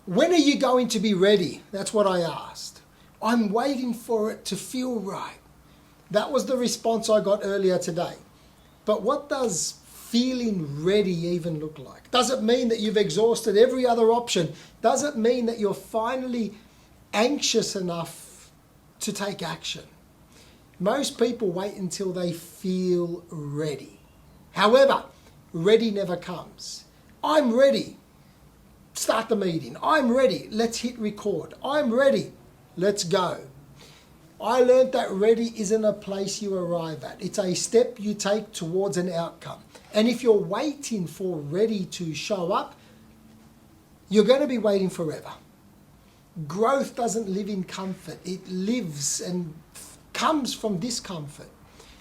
When are you going to be ready? That's what I asked. I'm waiting for it to feel right. That was the response I got earlier today. But what does feeling ready even look like? Does it mean that you've exhausted every other option? Does it mean that you're finally anxious enough to take action? Most people wait until they feel ready. However, ready never comes. I'm ready. Start the meeting. I'm ready. Let's hit record. I'm ready. Let's go. I learned that ready isn't a place you arrive at. It's a step you take towards an outcome. And if you're waiting for ready to show up, you're going to be waiting forever. Growth doesn't live in comfort. It lives and comes from discomfort.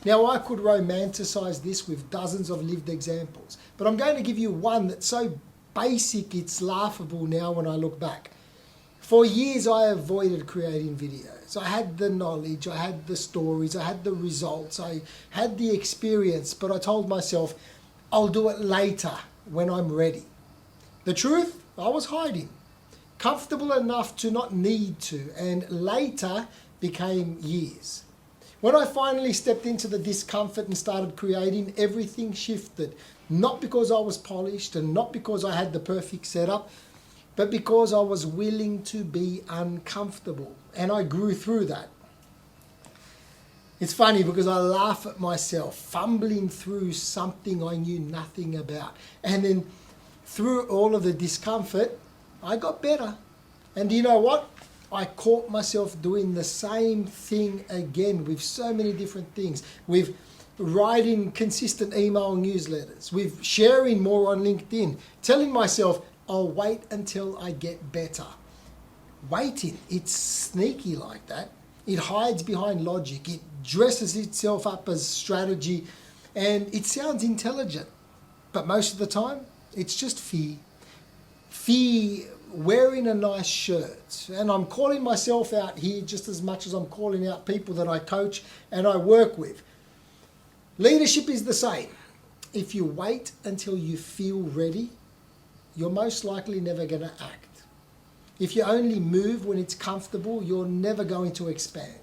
Now, I could romanticize this with dozens of lived examples, but I'm going to give you one that's so basic it's laughable now when I look back. For years, I avoided creating videos. I had the knowledge, I had the stories, I had the results, I had the experience, but I told myself, I'll do it later when I'm ready. The truth, I was hiding, comfortable enough to not need to, and later became years. When I finally stepped into the discomfort and started creating, everything shifted. Not because I was polished and not because I had the perfect setup, but because I was willing to be uncomfortable. And I grew through that. It's funny because I laugh at myself, fumbling through something I knew nothing about. And then through all of the discomfort, I got better. And do you know what? I caught myself doing the same thing again with so many different things. With writing consistent email newsletters, with sharing more on LinkedIn, telling myself, I'll wait until I get better. Waiting, it's sneaky like that. It hides behind logic. It dresses itself up as strategy, and it sounds intelligent. But most of the time, it's just fear. Fear wearing a nice shirt. And I'm calling myself out here just as much as I'm calling out people that I coach and I work with. Leadership is the same. If you wait until you feel ready, you're most likely never going to act. If you only move when it's comfortable, you're never going to expand.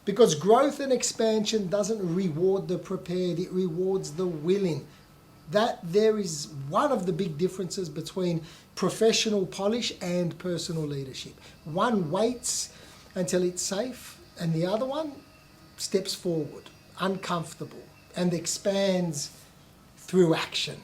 Because growth and expansion doesn't reward the prepared, it rewards the willing. That there is one of the big differences between professional polish and personal leadership. One waits until it's safe, and the other one steps forward, uncomfortable, and expands through action.